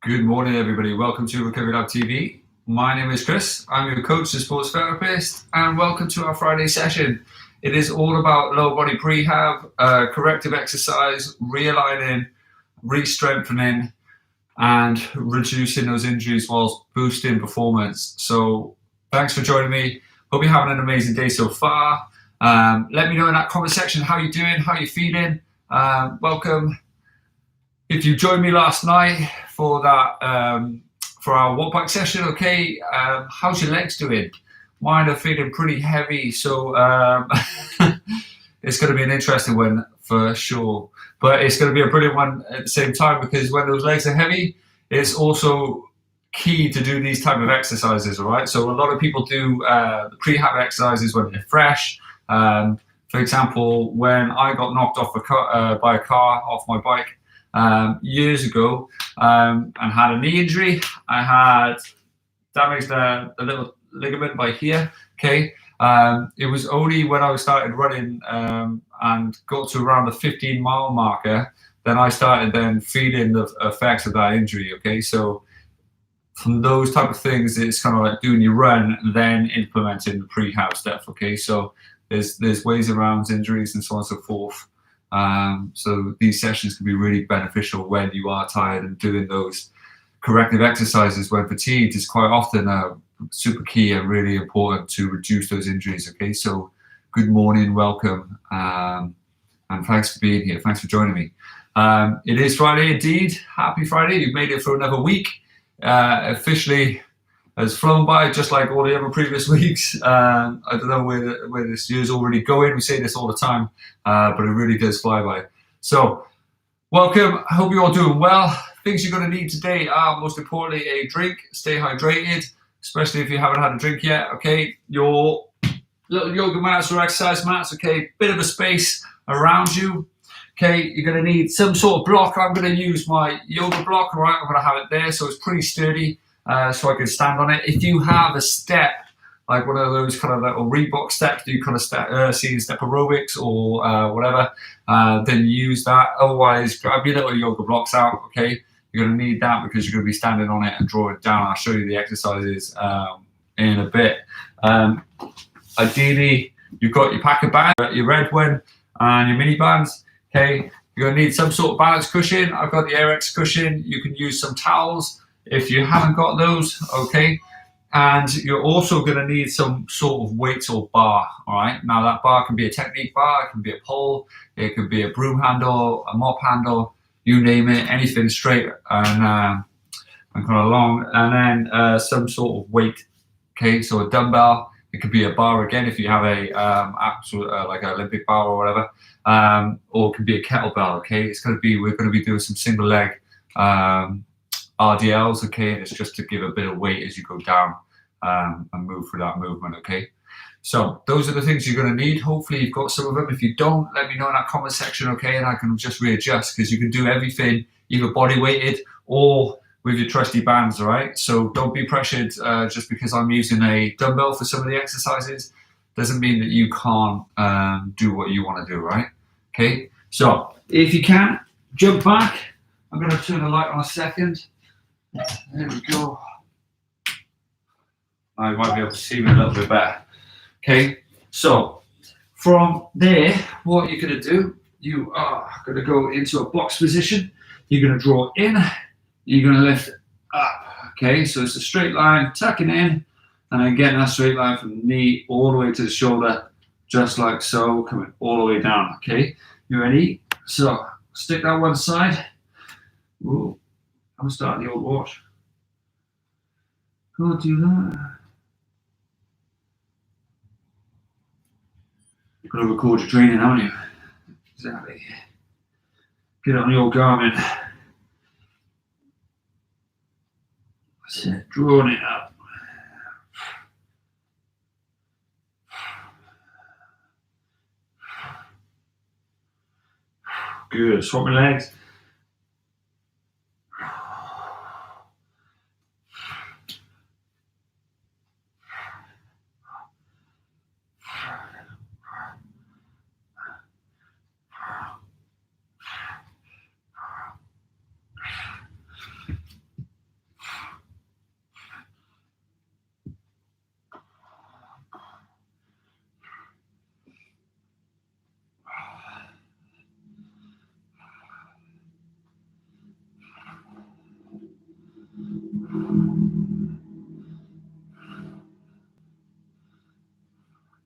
Good morning, everybody. Welcome to Recovery Lab TV. My name is Chris. I'm your coach and sports therapist, and welcome to our Friday session. It is all about lower body prehab, corrective exercise, realigning, re-strengthening, and reducing those injuries whilst boosting performance. So thanks for joining me. Hope you're having an amazing day so far. Let me know in that comment section how you're doing, how you're feeling. Welcome. If you joined me last night for that for our walk back session, okay, how's your legs doing? Mine are feeling pretty heavy, so it's going to be an interesting one for sure. But it's going to be a brilliant one at the same time, because when those legs are heavy, it's also key to do these type of exercises, all right? So a lot of people do the prehab exercises when they're fresh. For example, when I got knocked off by a car off my bike, years ago, and had a knee injury. I had damaged a little ligament by here. Okay, it was only when I started running and got to around the 15-mile marker, then I started then feeling the effects of that injury. Okay, so from those type of things, it's kind of like doing your run and then implementing the prehab stuff. Okay, so there's ways around injuries and so on and so forth. So these sessions can be really beneficial when you are tired, and doing those corrective exercises when fatigued is quite often super key and really important to reduce those injuries. Okay, so good morning, welcome, and thanks for being here. Thanks for joining me. It is Friday indeed. Happy Friday. You've made it for another week. Officially has flown by, just like all the other previous weeks. I don't know where this year's already going. We say this all the time, but it really does fly by. So welcome. I hope you're all doing well. Things you're going to need today are, most importantly, a drink. Stay hydrated, especially if you haven't had a drink yet. Okay, your little yoga mats or exercise mats. Okay, bit of a space around you. Okay, you're going to need some sort of block. I'm going to use my yoga block. All right, I'm going to have it there, so it's pretty sturdy. So I can stand on it. If you have a step, like one of those kind of little Reebok steps, you kind of see in step aerobics or whatever, then use that. Otherwise, grab your little yoga blocks out. Okay, you're going to need that because you're going to be standing on it and draw it down. I'll show you the exercises in a bit. Ideally, you've got your packer band, your red one, and your mini bands. Okay, you're going to need some sort of balance cushion. I've got the AirX cushion. You can use some towels if you haven't got those, okay? And you're also going to need some sort of weights or bar, all right? Now, that bar can be a technique bar, it can be a pole, it could be a broom handle, a mop handle, you name it, anything straight and kind of long. And then some sort of weight, okay? So a dumbbell, it could be a bar again if you have a absolute, like an Olympic bar or whatever, or it could be a kettlebell, okay? We're going to be doing some single leg RDLs, okay, and it's just to give a bit of weight as you go down and move through that movement, okay? So those are the things you're going to need. Hopefully you've got some of them. If you don't, let me know in that comment section, okay, and I can just readjust, because you can do everything either body weighted or with your trusty bands, all right? So don't be pressured just because I'm using a dumbbell for some of the exercises. Doesn't mean that you can't do what you want to do, right? Okay, so if you can, jump back. I'm going to turn the light on a second. There we go. I might be able to see me a little bit better. Okay, so from there, what you're going to do, you are going to go into a box position. You're going to draw in. You're going to lift up. Okay, so it's a straight line, tucking in, and then getting that straight line from the knee all the way to the shoulder, just like so, coming all the way down. Okay, you ready? So stick that one side. Ooh. I'm starting the old watch. Can't do that. You've got to record your training, haven't you? Exactly. Get it on your Garmin. That's it. Drawing it up. Good. Swap my legs.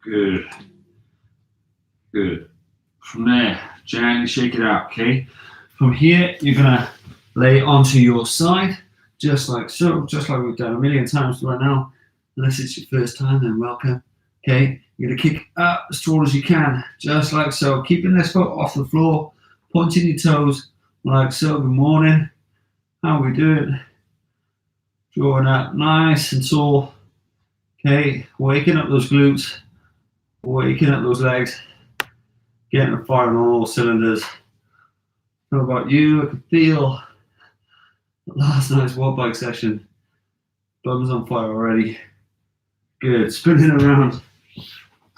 Good. Good. From there, gently shake it out, okay? From here, you're gonna lay it onto your side, just like so, just like we've done a million times right now. Unless it's your first time, then welcome. Okay, you're gonna kick up as tall as you can, just like so, keeping this foot off the floor, pointing your toes, like so. Good morning. How we doing? Drawing up nice and tall. Okay, waking up those glutes, waking up those legs, getting them firing on all cylinders. How about you? I can feel last night's wall bike session. Bums on fire already. Good, spinning around.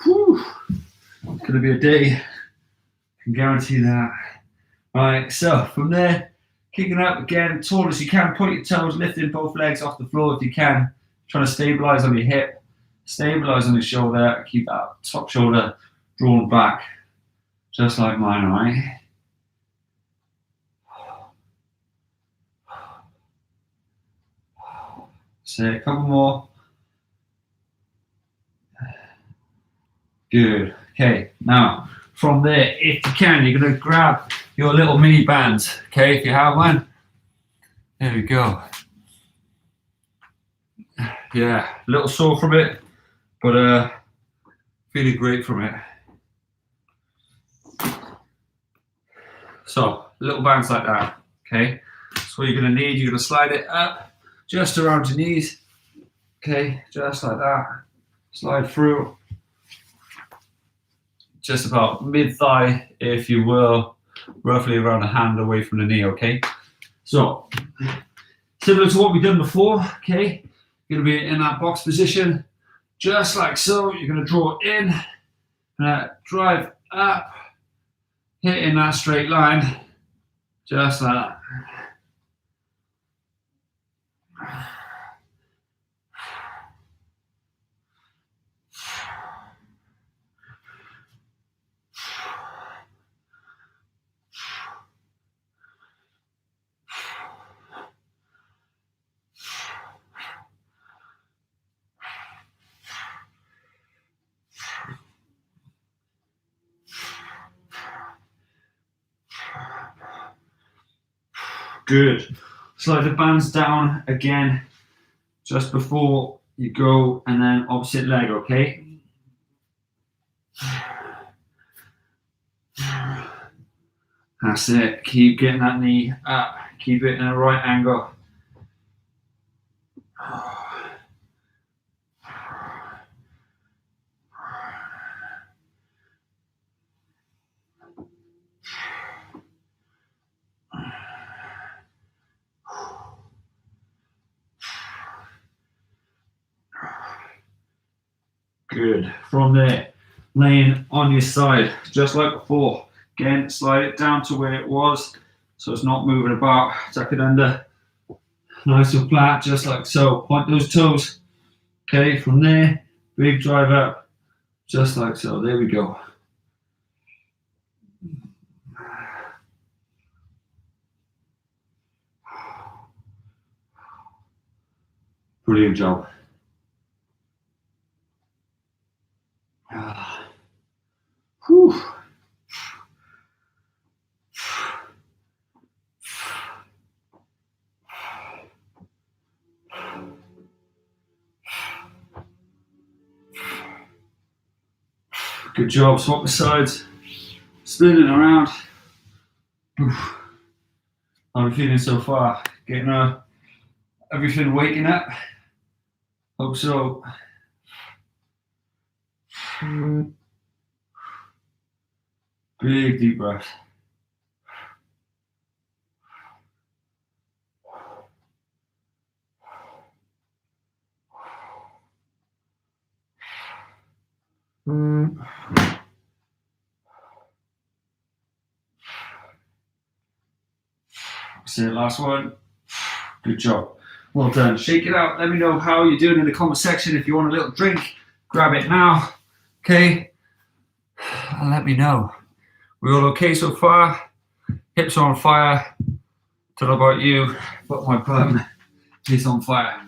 Whew. It's gonna be a day. I can guarantee that. Alright, so from there, kicking up again, tall as you can, point your toes, lifting both legs off the floor if you can. Trying to stabilize on your hip, stabilize on your shoulder, keep that top shoulder drawn back, just like mine, alright? So a couple more. Good. Okay, now from there, if you can, you're going to grab your little mini bands. Okay, if you have one. There we go. Yeah, a little sore from it, but feeling great from it. So, little bands like that. Okay, so what you're going to need, you're going to slide it up just around your knees. Okay, just like that. Slide through. Just about mid-thigh, if you will, roughly around a hand away from the knee, okay? So, similar to what we've done before, okay? You're gonna be in that box position, just like so. You're gonna draw in, drive up, hitting that straight line, just like that. Good. Slide the bands down again just before you go, and then opposite leg, okay? That's it. Keep getting that knee up. Keep it in a right angle. Good. From there, laying on your side, just like before. Again, slide it down to where it was, so it's not moving about. Tuck it under. Nice and flat, just like so. Point those toes. Okay, from there, big drive up, just like so. There we go. Brilliant job. Whew. Good job. Swap the sides. Spinning around. How are we feeling so far? Getting everything waking up? Hope so. Big deep breath. That's it, last one. Good job. Well done. Shake it out. Let me know how you're doing in the comment section. If you want a little drink, grab it now. Okay? And let me know. We all okay so far? Hips are on fire. Don't know about you, but my bum is on fire.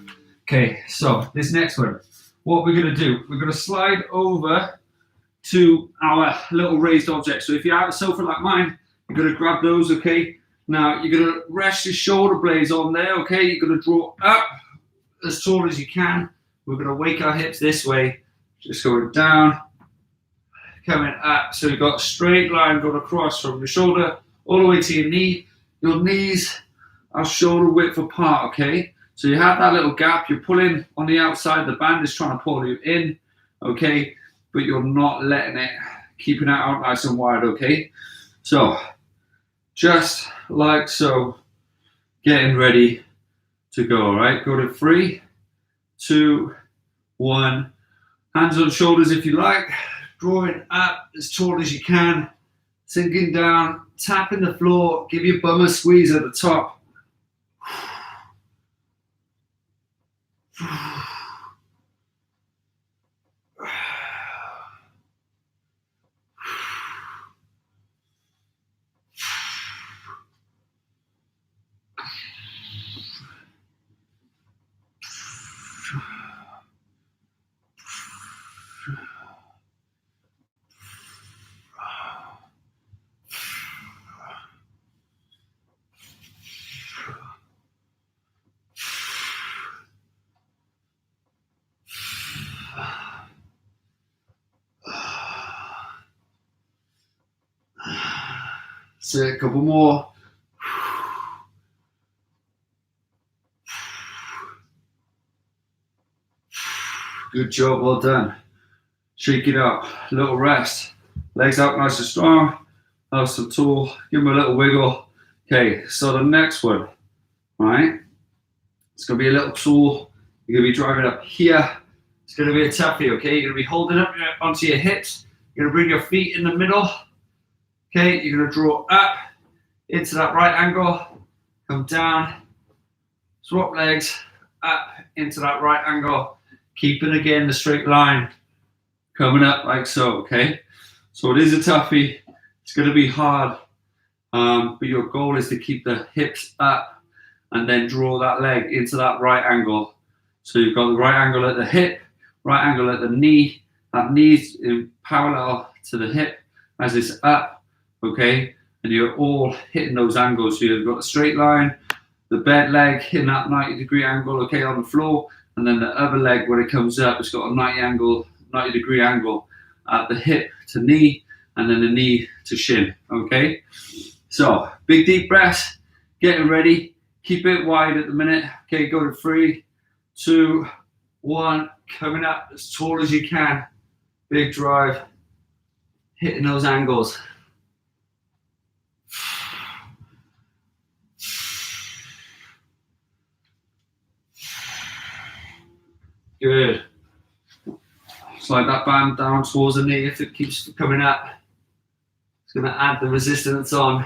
Okay, so this next one, what we're going to do, we're going to slide over to our little raised object. So if you have a sofa like mine, you're going to grab those, okay? Now, you're going to rest your shoulder blades on there, okay? You're going to draw up as tall as you can. We're going to wake our hips this way, just going down, coming up. So you've got a straight line going across from your shoulder all the way to your knee. Your knees are shoulder width apart, okay? So you have that little gap, you're pulling on the outside, the band is trying to pull you in, okay? But you're not letting it, keeping it out nice and wide, okay? So, just like so, getting ready to go, all right? Go to 3, 2, 1. Hands on shoulders if you like, drawing up as tall as you can, sinking down, tapping the floor, give your bum a squeeze at the top. So a couple more. Good job, well done. Shake it up, little rest. Legs out nice and strong, nice and tall. Give them a little wiggle. Okay, so the next one, right? It's gonna be a little tool. You're gonna be driving up here. It's gonna be a toughie, okay? You're gonna be holding up onto your hips. You're gonna bring your feet in the middle. Okay, you're gonna draw up into that right angle, come down, swap legs, up into that right angle, keeping again the straight line, coming up like so, okay? So it is a toughie, it's gonna be hard, but your goal is to keep the hips up and then draw that leg into that right angle. So you've got the right angle at the hip, right angle at the knee, that knee's in parallel to the hip as it's up, okay? And you're all hitting those angles. So you've got a straight line, the bed leg hitting that 90-degree angle, okay, on the floor, and then the other leg when it comes up, it's got a 90-degree angle at the hip to knee, and then the knee to shin, okay? So big deep breaths, getting ready, keep it wide at the minute, okay, go to 3, 2, 1, coming up as tall as you can, big drive, hitting those angles. Good. Slide that band down towards the knee if it keeps coming up. It's going to add the resistance on.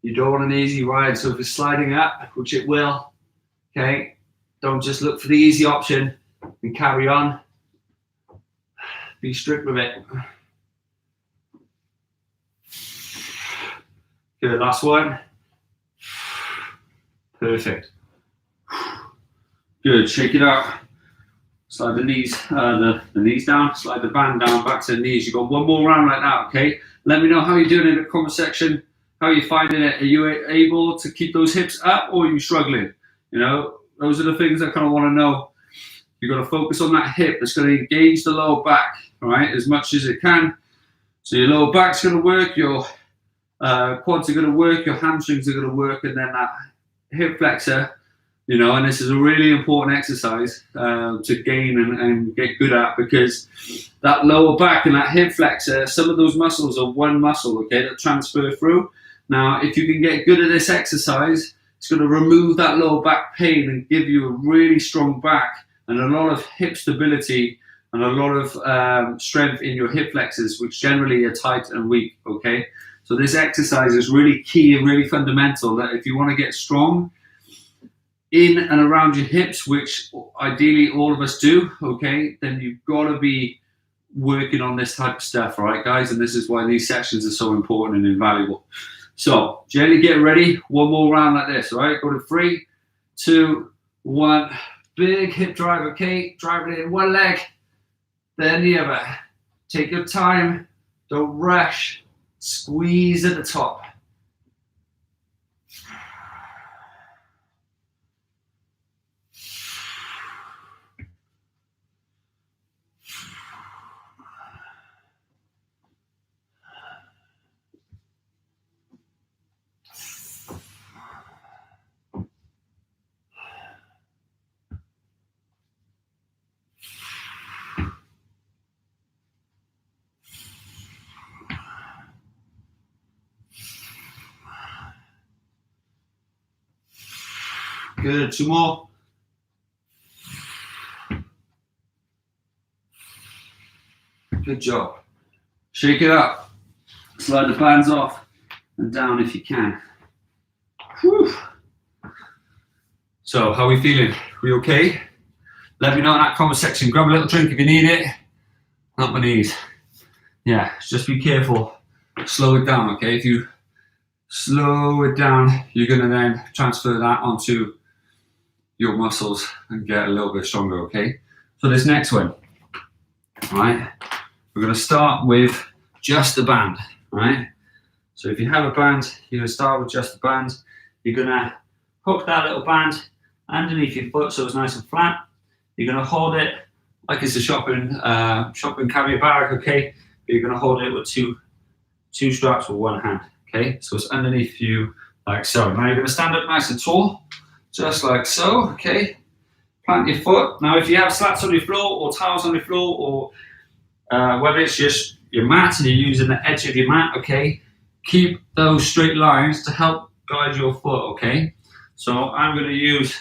You don't want an easy ride, so if it's sliding up, which it will, okay, don't just look for the easy option and carry on. Be strict with it. Good, last one. Perfect. Good, shake it out. Slide the knees, the knees down, slide the band down, back to the knees. You've got one more round like that, okay? Let me know how you're doing in the comment section. How are you finding it? Are you able to keep those hips up or are you struggling? You know, those are the things I kind of want to know. You've got to focus on that hip. It's going to engage the lower back, all right, as much as it can. So your lower back's going to work, your quads are going to work, your hamstrings are going to work, and then that hip flexor, you know, and this is a really important exercise to gain and get good at, because that lower back and that hip flexor, some of those muscles are one muscle, okay, that transfer through. Now, if you can get good at this exercise, it's going to remove that lower back pain and give you a really strong back and a lot of hip stability and a lot of strength in your hip flexors, which generally are tight and weak, okay? So this exercise is really key and really fundamental, that if you want to get strong in and around your hips, which ideally all of us do, okay, then you've got to be working on this type of stuff, all right, guys? And this is why these sessions are so important and invaluable. So, gently get ready. One more round like this, all right? Go to 3, 2, 1. Big hip drive, okay? Drive it in one leg, then the other. Take your time, don't rush, squeeze at the top. Good, 2 more. Good job. Shake it up. Slide the bands off and down if you can. Whew. So, how are we feeling? We okay? Let me know in that comment section. Grab a little drink if you need it. Not my knees. Yeah, just be careful. Slow it down, okay? If you slow it down, you're gonna then transfer that onto your muscles and get a little bit stronger, okay? So this next one, all right? We're gonna start with just the band, right? So if you have a band, you're gonna start with just the band. You're gonna hook that little band underneath your foot so it's nice and flat. You're gonna hold it like it's a shopping carrier bag, okay? But you're gonna hold it with two straps with one hand, okay? So it's underneath you like so. Now you're gonna stand up nice and tall, just like so, okay? Plant your foot. Now if you have slats on your floor or towels on your floor, or whether it's just your mat and you're using the edge of your mat, okay? Keep those straight lines to help guide your foot, okay? So I'm gonna use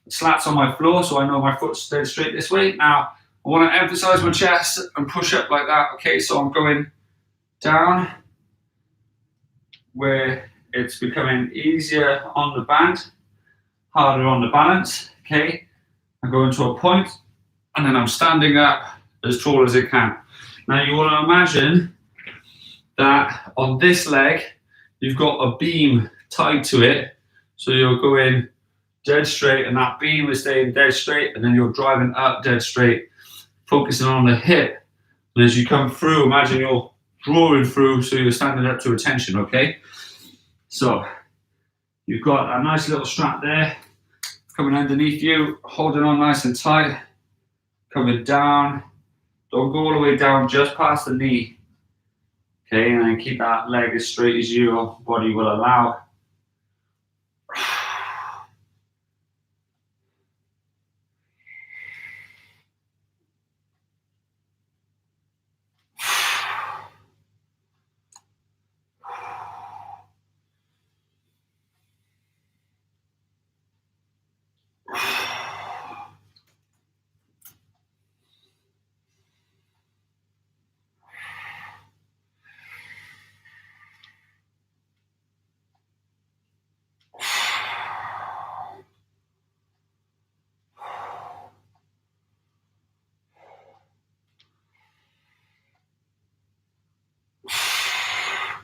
slats on my floor so I know my foot's dead straight this way. Now I wanna emphasize my chest and push up like that, okay? So I'm going down where it's becoming easier on the band, harder on the balance, okay? I'm going to a point and then I'm standing up as tall as it can. Now you want to imagine that on this leg, you've got a beam tied to it. So you're going dead straight and that beam is staying dead straight, and then you're driving up dead straight, focusing on the hip. And as you come through, imagine you're drawing through so you're standing up to attention, okay? So you've got a nice little strap there coming underneath you, holding on nice and tight, coming down. Don't go all the way down, just past the knee. Okay, and then keep that leg as straight as your body will allow.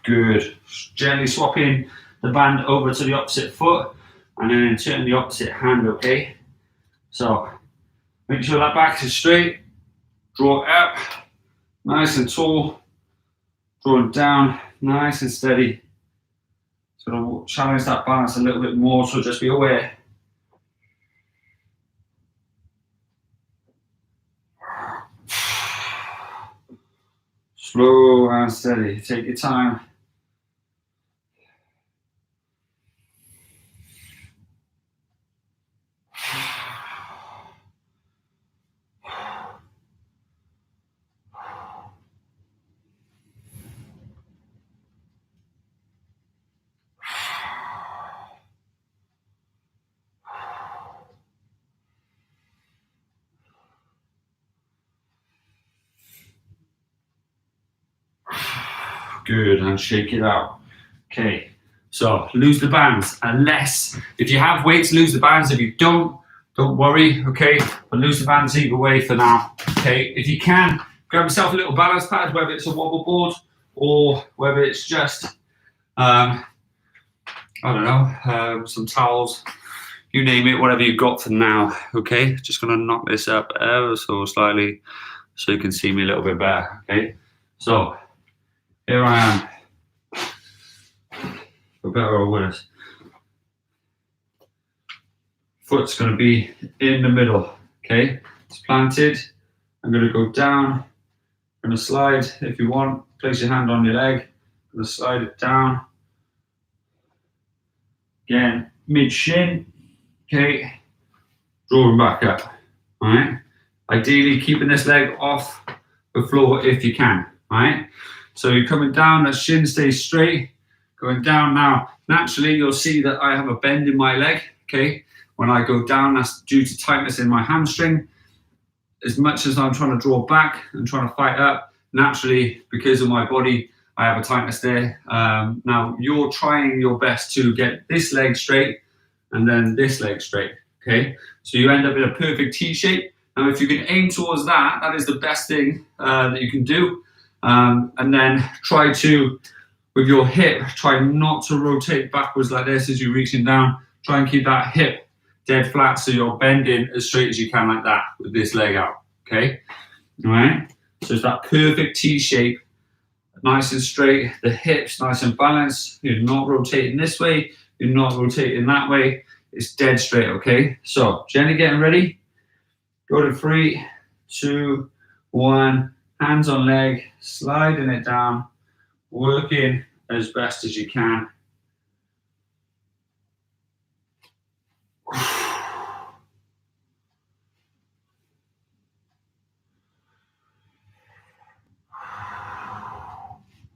Good. Gently swapping the band over to the opposite foot and then turn the opposite hand, okay? So make sure that back is straight, draw it up, nice and tall, draw it down, nice and steady. So to challenge that balance a little bit more, so just be aware. Slow and steady, take your time. Good, and shake it out. Okay, so lose the bands, unless, if you have weights, lose the bands. If you don't worry, okay? But lose the bands either way for now, okay? If you can, grab yourself a little balance pad, whether it's a wobble board or whether it's just, I don't know, some towels, you name it, whatever you've got for now, okay? Just gonna knock this up ever so slightly so you can see me a little bit better, okay? So here I am, for better or worse. Foot's going to be in the middle, okay? It's planted. I'm going to go down. I'm going to slide. If you want, place your hand on your leg. I'm going to slide it down. Again, mid shin, okay? Drawing back up, all right? Ideally, keeping this leg off the floor if you can, all right? So you're coming down, that shin stays straight, going down now. Naturally, you'll see that I have a bend in my leg, okay? When I go down, that's due to tightness in my hamstring. As much as I'm trying to draw back and trying to fight up, naturally, because of my body, I have a tightness there. Now, you're trying your best to get this leg straight and then this leg straight, okay? So you end up in a perfect T shape. Now, if you can aim towards that, that is the best thing that you can do. And then try to, with your hip, try not to rotate backwards like this as you're reaching down. Try and keep that hip dead flat so you're bending as straight as you can like that with this leg out, okay? All right? So it's that perfect T shape, nice and straight, the hips nice and balanced. You're not rotating this way, you're not rotating that way. It's dead straight, okay? So, gently getting ready. Go to 3, 2, 1. Hands on leg, sliding it down, working as best as you can.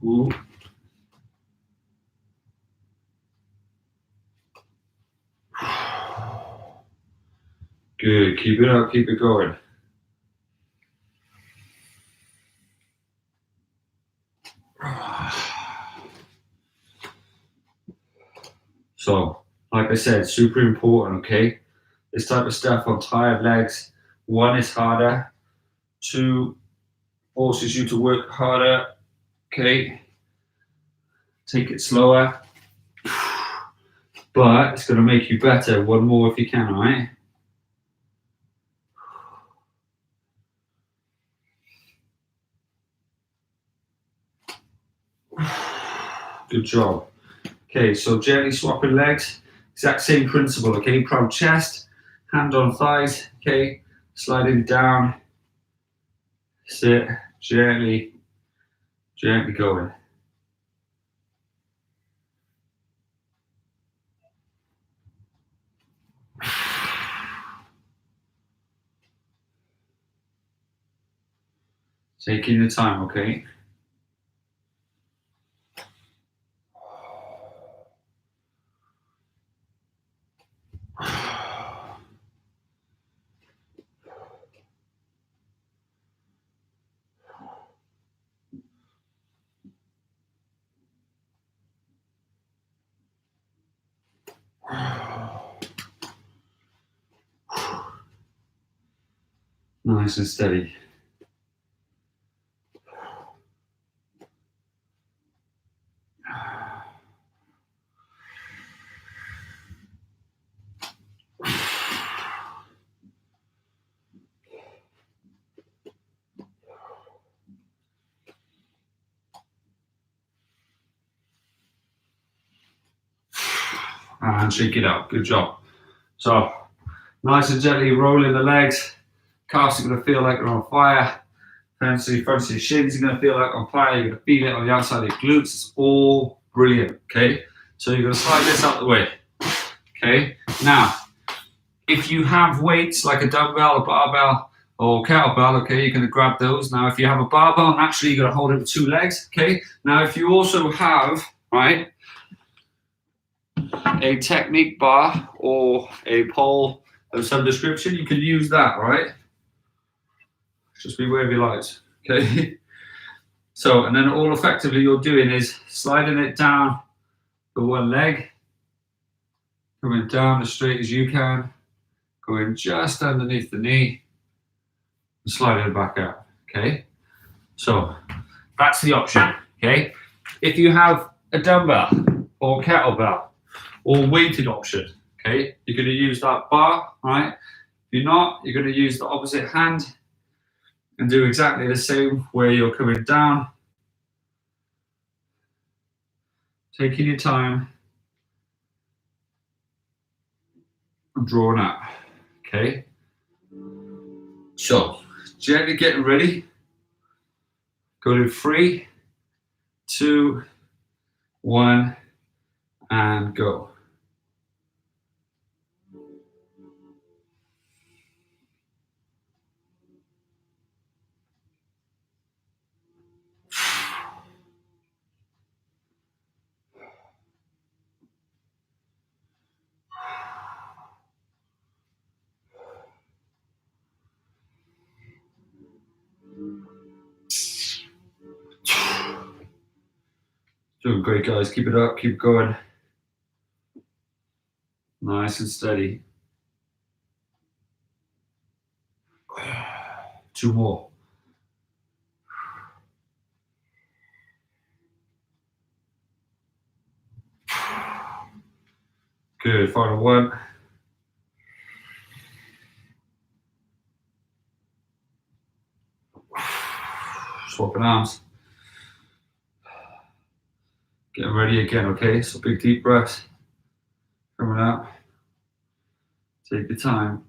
Ooh. Good, keep it up, keep it going. So, like I said, super important, okay? This type of stuff on tired legs, 1 is harder, 2 forces you to work harder, okay? Take it slower, but it's going to make you better. 1 more if you can, all right? Good job. Okay, so gently swapping legs, exact same principle, okay? Proud chest, hand on thighs, okay? Sliding down, sit, gently going. Taking your time, okay? Nice and steady. And shake it out. Good job. So, nice and gently rolling the legs. Calves are going to feel like they're on fire. Front of your shins are going to feel like on fire. You're going to feel it on the outside of your glutes. It's all brilliant, okay? So you're going to slide this out the way, okay? Now, if you have weights like a dumbbell, a barbell, or kettlebell, okay, you're going to grab those. Now, if you have a barbell, naturally you're going to hold it with 2 legs, okay? Now, if you also have, right, a technique bar or a pole of some description, you can use that, right? Just be wherever you like, okay? So, and then all effectively you're doing is sliding it down the 1 leg, coming down as straight as you can, going just underneath the knee, and sliding it back up, okay? So, that's the option, okay? If you have a dumbbell or kettlebell or weighted option, okay, you're going to use that bar, right? If you're not, you're going to use the opposite hand and do exactly the same where you're coming down taking your time and drawing out. Okay. So, gently getting ready. Go to 3, 2, 1, and go. Doing great, guys. Keep it up. Keep going. Nice and steady. 2 more. Good. Final 1. Swapping arms. Getting ready again, okay? So big deep breaths. Coming out. Take your time.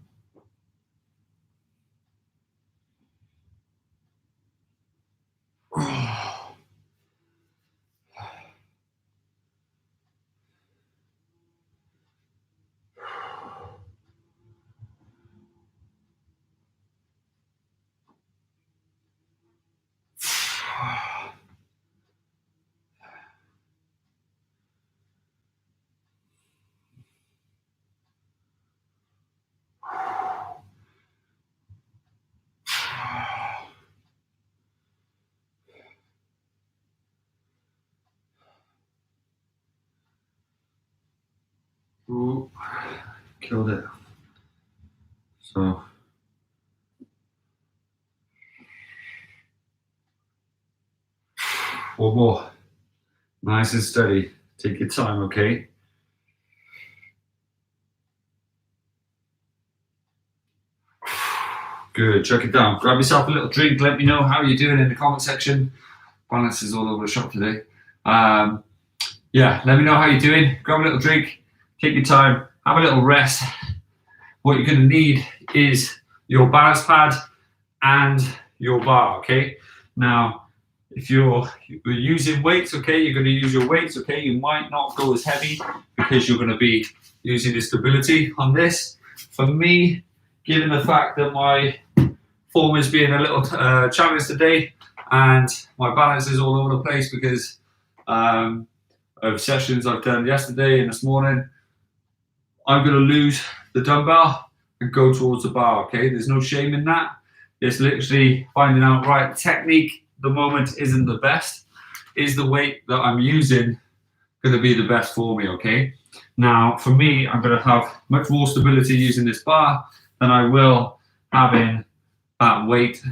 Ooh, killed it. So, one more. Nice and steady. Take your time, okay? Good. Chuck it down. Grab yourself a little drink. Let me know how you're doing in the comment section. Balance is all over the shop today. Yeah, let me know how you're doing. Grab a little drink. Take your time. Have a little rest. What you're going to need is your balance pad and your bar, okay? Now, if you're using weights, okay, you're going to use your weights, okay? You might not go as heavy because you're going to be using the stability on this. For me, given the fact that my form is being a little challenged today and my balance is all over the place because of sessions I've done yesterday and this morning, I'm going to lose the dumbbell and go towards the bar, okay? There's no shame in that. It's literally finding out, right, technique at the moment isn't the best. Is the weight that I'm using going to be the best for me, okay? Now, for me, I'm going to have much more stability using this bar than I will having that weight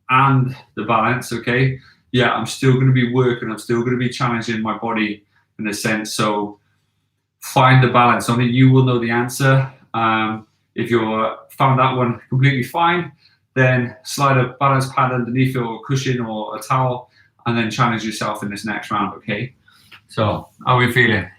and the balance, okay? Yeah, I'm still going to be working. I'm still going to be challenging my body in a sense. So find the balance on it. You will know the answer. If you're found that one completely fine, then slide a balance pad underneath your cushion or a towel and then challenge yourself in this next round, okay? So how are we feeling?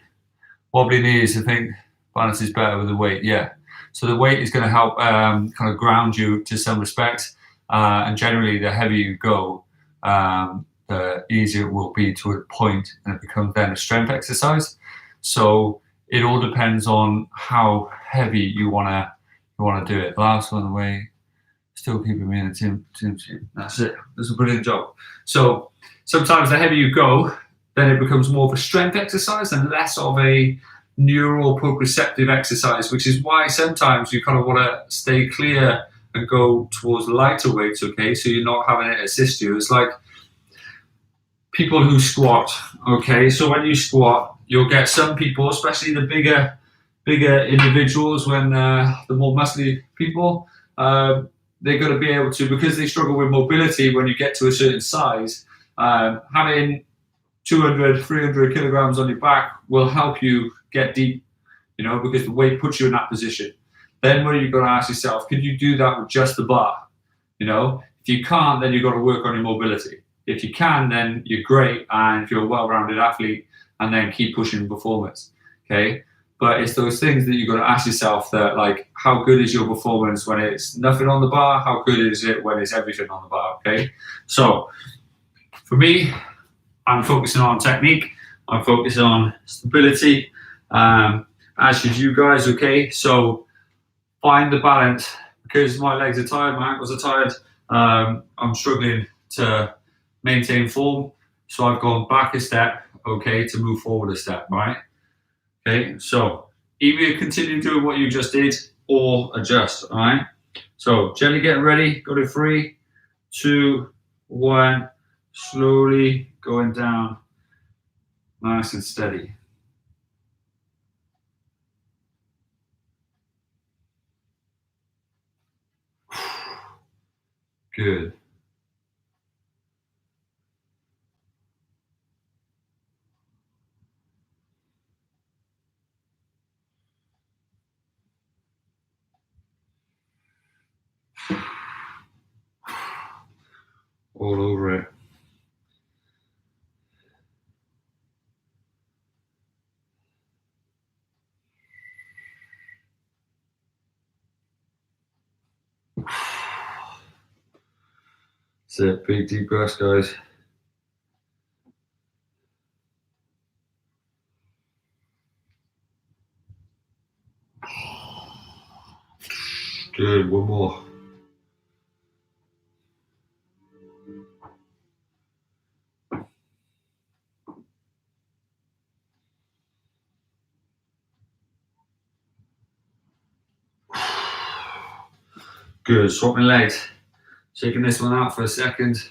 Wobbly knees, I think balance is better with the weight, yeah. So the weight is going to help kind of ground you to some respect. And generally, the heavier you go, the easier it will be to a point, and it becomes then a strength exercise. So it all depends on how heavy you wanna do it. Last one away, still keeping me in the team. That's it. That's a brilliant job. So sometimes the heavier you go, then it becomes more of a strength exercise and less of a neural proprioceptive exercise, which is why sometimes you kind of want to stay clear and go towards lighter weights, okay? So you're not having it assist you. It's like people who squat, okay? So when you squat, you'll get some people, especially the bigger individuals, when the more muscly people, they're going to be able to, because they struggle with mobility when you get to a certain size, having 200, 300 kilograms on your back will help you get deep, you know, because the weight puts you in that position. Then when you're going to ask yourself, can you do that with just the bar? You know, if you can't, then you've got to work on your mobility. If you can, then you're great. And if you're a well-rounded athlete and then keep pushing performance. Okay. But it's those things that you've got to ask yourself that, like, how good is your performance when it's nothing on the bar? How good is it when it's everything on the bar? Okay. So for me, I'm focusing on technique. I'm focusing on stability. As should you guys. Okay. So find the balance, because my legs are tired, my ankles are tired. I'm struggling to maintain form. So I've gone back a step, okay, to move forward a step, right? Okay, so either continue doing what you just did or adjust, all right? So gently getting ready, go to 3, 2, 1, slowly going down, nice and steady. Good. All over it. That's it. Big deep breaths, guys. Good. One more. Good. Swap my legs. Shaking this one out for a second.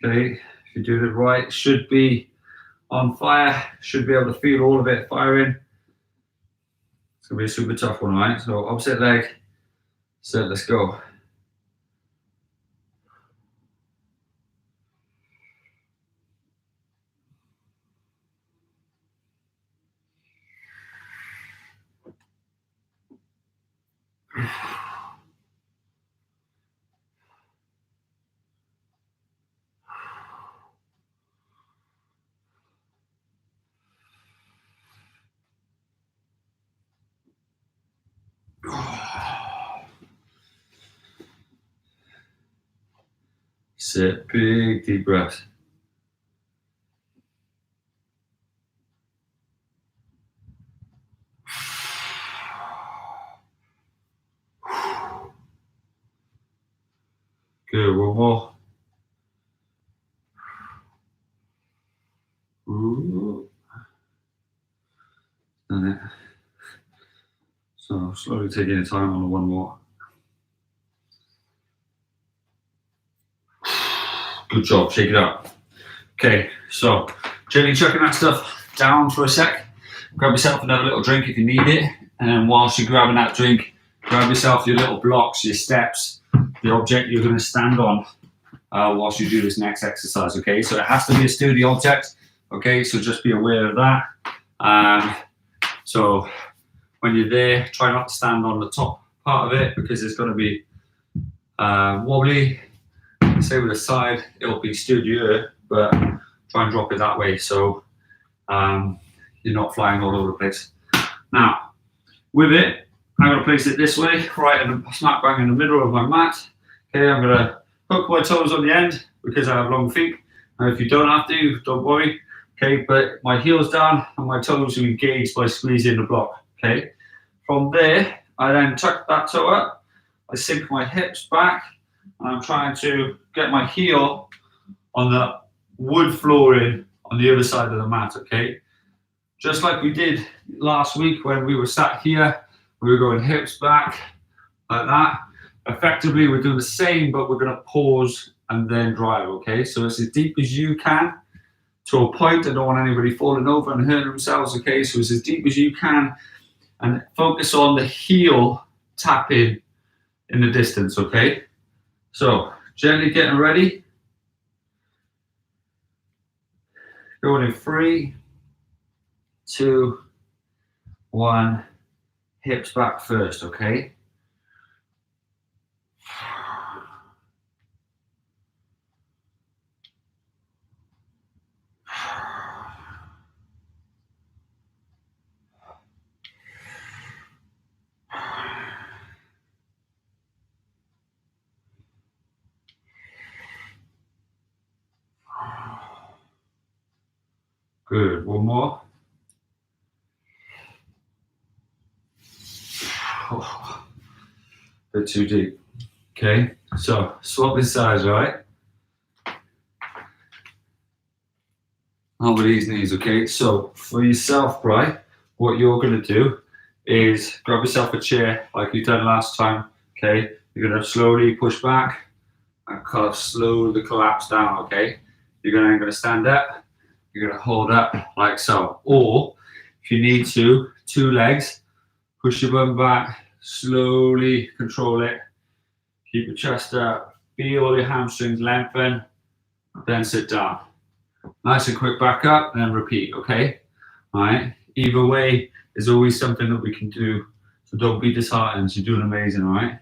Okay. If you're doing it right, should be on fire. Should be able to feel all of it firing. It's gonna be a super tough one, right? So opposite leg. So let's go. Sit. Big deep breaths. Good. One more. Ooh. Done it. So slowly taking your time on the one more. Good job. Shake it up. Okay. So gently chucking that stuff down for a sec. Grab yourself another little drink if you need it. And then whilst you're grabbing that drink, grab yourself your little blocks, your steps, the object you're going to stand on whilst you do this next exercise. Okay. So it has to be a sturdy object. Okay. So just be aware of that. So when you're there, try not to stand on the top part of it because it's going to be wobbly. Say with the side, it'll be sturdier, but try and drop it that way so you're not flying all over the place. Now, with it, I'm going to place it this way, right in the smack bang in the middle of my mat. Okay, I'm going to hook my toes on the end because I have long feet. And if you don't have to, don't worry. Okay, but my heel's down and my toes are engaged by squeezing the block. Okay, from there, I then tuck that toe up. I sink my hips back, and I'm trying to get my heel on the wood flooring on the other side of the mat. Okay, just like we did last week when we were sat here, we were going hips back like that. Effectively, we're doing the same, but we're going to pause and then drive. Okay, so it's as deep as you can. To a point, I don't want anybody falling over and hurting themselves, okay? So it's as deep as you can and focus on the heel tapping in the distance, okay? So gently getting ready. Going in 3, 2, 1. Hips back first, okay? Good. One more. Oh, a bit too deep. Okay, so swapping sides, right? Over these knees, okay? So for yourself, right, what you're gonna do is grab yourself a chair like you done last time, okay? You're gonna slowly push back and kind of slowly collapse down, okay? You're gonna stand up, you're gonna hold up like so. Or if you need to, two legs, push your bum back, slowly control it, keep your chest up, feel your hamstrings lengthen, then sit down. Nice and quick back up and then repeat, okay? All right, either way is always something that we can do, so don't be disheartened, you're doing amazing, all right?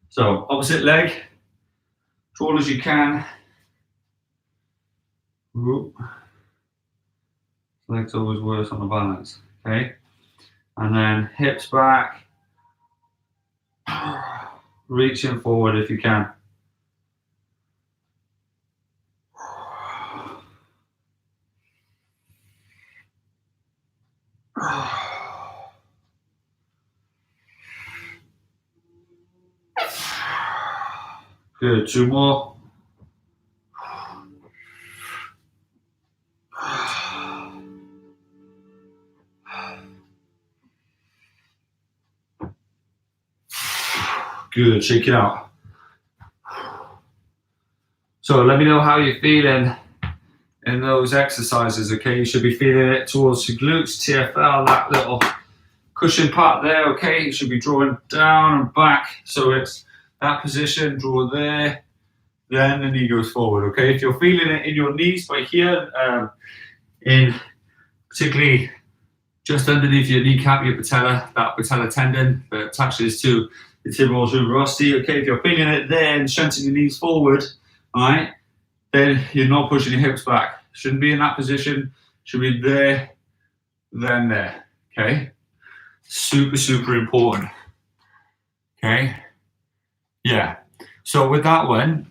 So opposite leg, as tall as you can. Whoop. Leg's always worse on the balance, okay? And then hips back, reaching forward if you can. Good, two more. Good, shake it out. So let me know how you're feeling in those exercises, okay? You should be feeling it towards your glutes, TFL, that little cushion part there, okay? You should be drawing down and back. So it's that position, draw there, then the knee goes forward, okay? If you're feeling it in your knees by here, in particularly just underneath your kneecap, your patella, that patella tendon that attaches to the tibial tuberosity, okay? If you're feeling it there and shunting your knees forward, all right, then you're not pushing your hips back. Shouldn't be in that position, should be there, then there, okay? Super, super important, okay? Yeah, so with that one,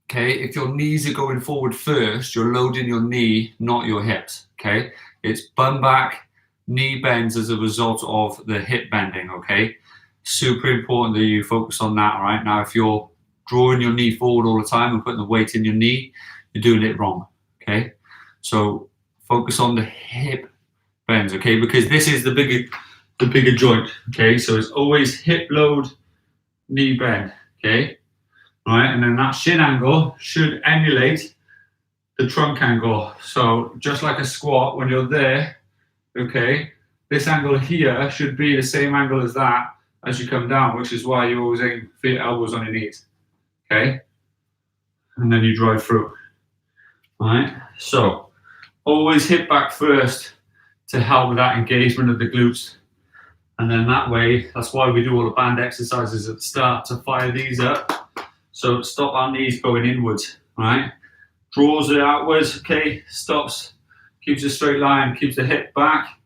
okay, if your knees are going forward first, you're loading your knee, not your hips, okay? It's bum back, knee bends as a result of the hip bending, okay? Super important that you focus on that, all right? Now, if you're drawing your knee forward all the time and putting the weight in your knee, you're doing it wrong, okay? So focus on the hip bends, okay? Because this is the bigger joint, okay? So it's always hip load, knee bend, okay? All right, and then that shin angle should emulate the trunk angle. So just like a squat, when you're there, okay, this angle here should be the same angle as that as you come down, which is why you always aim for your elbows on your knees, okay? And then you drive through, all right? So always hip back first to help with that engagement of the glutes. And then that way, that's why we do all the band exercises at the start to fire these up. So stop our knees going inwards, all right? Draws it outwards, okay? Stops, keeps a straight line, keeps the hip back,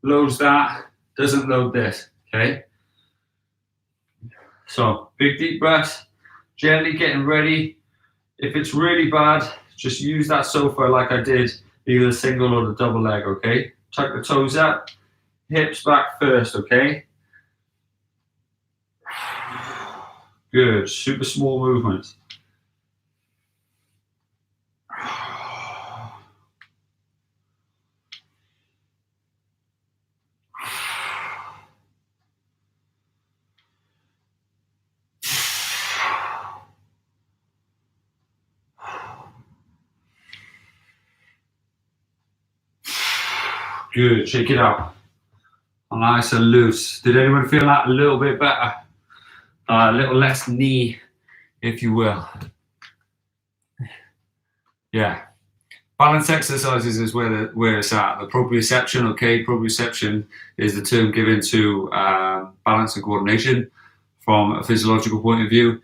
loads that, doesn't load this, okay? So big deep breaths, gently getting ready. If it's really bad, just use that sofa like I did, either the single or the double leg, okay? Tuck the toes up, hips back first, okay? Good, super small movements. Good, shake it out. Nice and loose. Did anyone feel that a little bit better? A little less knee, if you will. Yeah. Balance exercises is where it's at. The proprioception, okay? Proprioception is the term given to balance and coordination from a physiological point of view.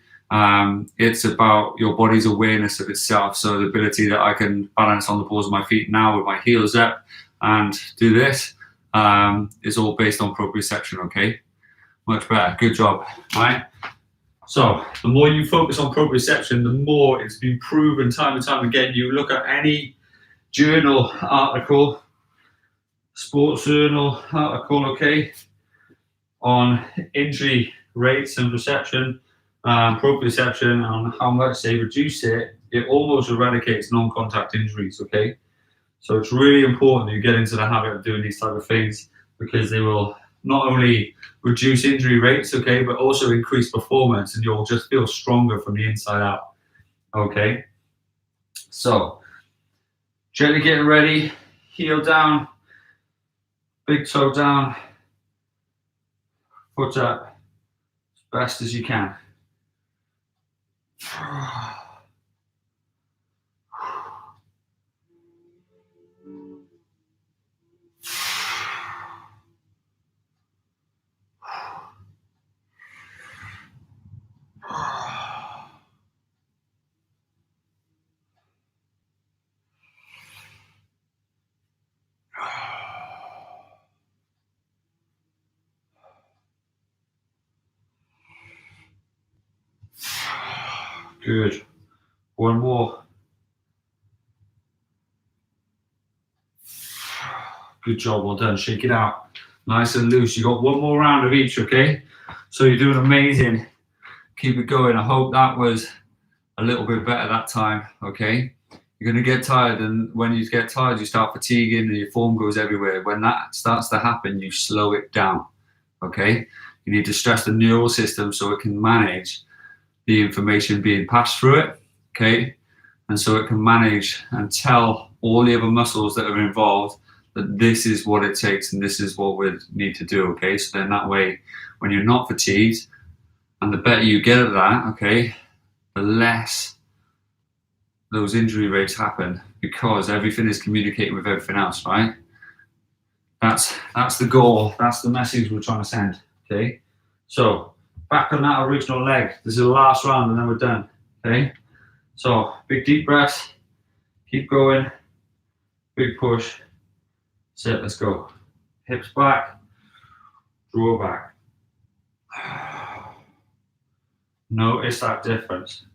It's about your body's awareness of itself. So the ability that I can balance on the balls of my feet now with my heels up and do this is all based on proprioception, okay? Much better, good job, right? So the more you focus on proprioception, the more it's been proven time and time again. You look at any journal article, sports journal article, okay, on injury rates and perception, proprioception, and how much they reduce it. It almost eradicates non-contact injuries, okay? So it's really important that you get into the habit of doing these type of things, because they will not only reduce injury rates, okay, but also increase performance, and you'll just feel stronger from the inside out, okay? So gently getting ready, heel down, big toe down, foot up as best as you can. Good. One more. Good job, well done. Shake it out. Nice and loose. You got one more round of each, okay? So you're doing amazing. Keep it going. I hope that was a little bit better that time, okay? You're going to get tired, and when you get tired, you start fatiguing and your form goes everywhere. When that starts to happen, you slow it down, okay? You need to stress the neural system so it can manage the information being passed through it, okay? And so it can manage and tell all the other muscles that are involved that this is what it takes and this is what we need to do, okay? So then that way, when you're not fatigued, and the better you get at that, okay, the less those injury rates happen, because everything is communicating with everything else, right? That's the goal. That's the message we're trying to send, okay? So back on that original leg. This is the last round and then we're done, okay? So big deep breath, keep going, big push, sit, let's go. Hips back, draw back. Notice that difference.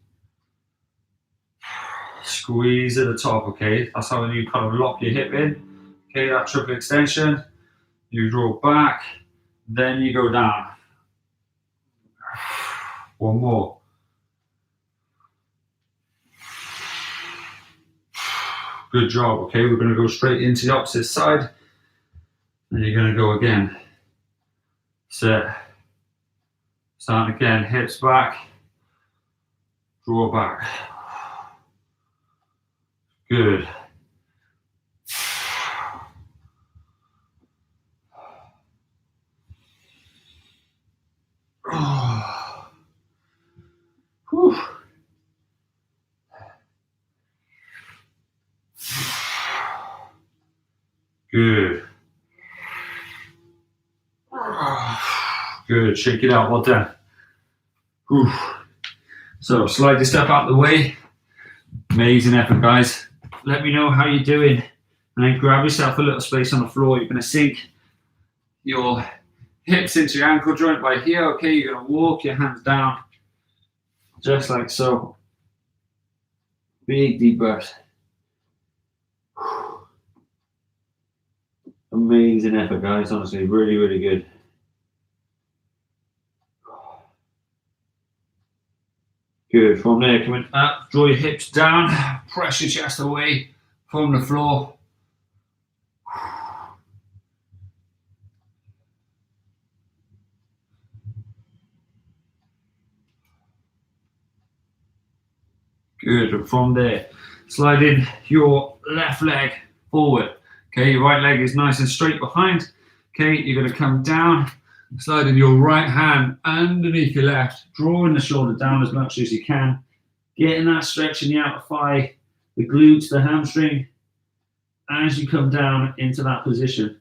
Squeeze at the top, okay? That's how you kind of lock your hip in. Okay, that triple extension. You draw back, then you go down. One more. Good job, okay? We're going to go straight into the opposite side. And you're going to go again. Sit. Start again, hips back. Draw back. Good. Whew. Good. Good. Shake it out. Well done. Whew. So slide your step out the way. Amazing effort, guys. Let me know how you're doing. And then grab yourself a little space on the floor. You're going to sink your hips into your ankle joint by here. Okay, you're going to walk your hands down. Just like so. Big deep breath. Amazing effort, guys. Honestly, really, really good. Good. From there, coming up, draw your hips down, press your chest away from the floor. Good. And from there, slide in your left leg forward. Okay, your right leg is nice and straight behind. Okay, you're going to come down, slide in your right hand underneath your left, drawing the shoulder down as much as you can, getting that stretch in the outer thigh, the glutes, the hamstring, as you come down into that position.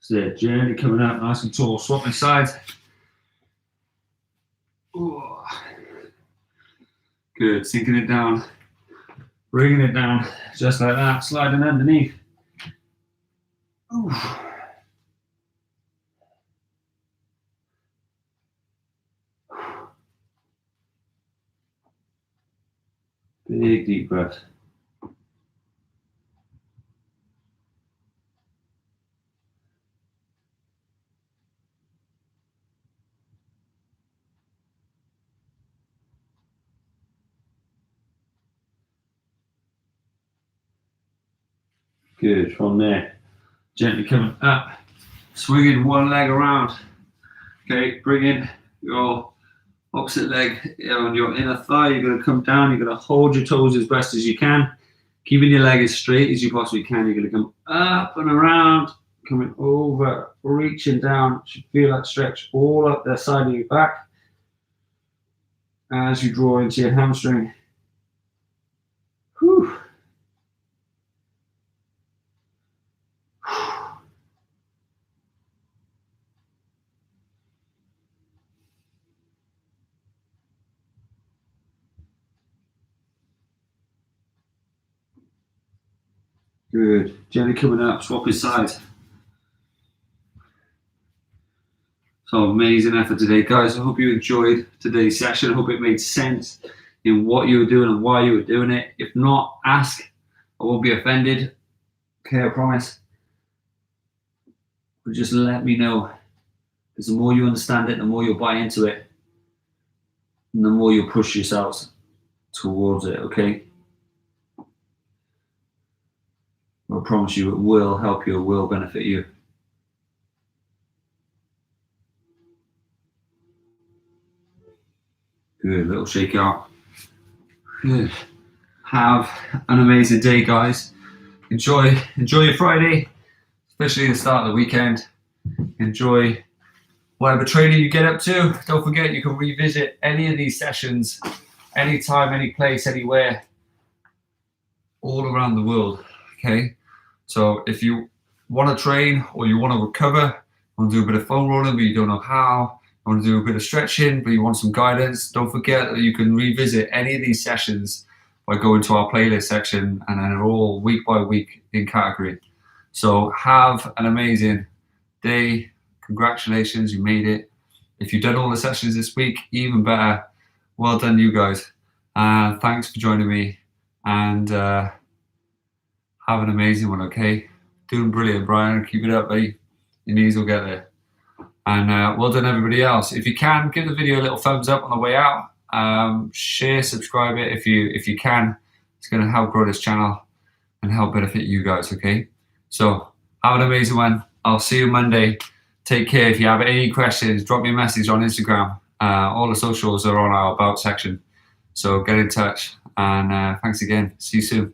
So journey coming up nice and tall, swapping sides. Good, sinking it down, bringing it down, just like that, sliding underneath. Ooh. Big deep breath. Good, from there, gently coming up, swinging one leg around. Okay, bringing your opposite leg on your inner thigh. You're going to come down, you're going to hold your toes as best as you can, keeping your leg as straight as you possibly can. You're going to come up and around, coming over, reaching down. You should feel that stretch all up the side of your back as you draw into your hamstring. Whew. Good. Gently coming up, swapping sides. So amazing effort today, guys. I hope you enjoyed today's session. I hope it made sense in what you were doing and why you were doing it. If not, ask. I won't be offended. Okay, I promise. But just let me know. Because the more you understand it, the more you'll buy into it. And the more you'll push yourselves towards it, okay? I promise you it will help you, it will benefit you. Good, little shake out. Good. Have an amazing day, guys. Enjoy your Friday, especially the start of the weekend. Enjoy whatever training you get up to. Don't forget, you can revisit any of these sessions anytime, any place, anywhere, all around the world. Okay, so if you want to train or you want to recover, want to do a bit of foam rolling but you don't know how, you want to do a bit of stretching but you want some guidance, don't forget that you can revisit any of these sessions by going to our playlist section, and then they're all week by week in category. So have an amazing day. Congratulations, you made it. If you've done all the sessions this week, even better. Well done, you guys. Thanks for joining me, and have an amazing one, okay? Doing brilliant, Brian. Keep it up, buddy. Your knees will get there. And well done, everybody else. If you can, give the video a little thumbs up on the way out. Share, subscribe it if you can. It's going to help grow this channel and help benefit you guys, okay? So have an amazing one. I'll see you Monday. Take care. If you have any questions, drop me a message on Instagram. All the socials are on our about section. So get in touch. And thanks again. See you soon.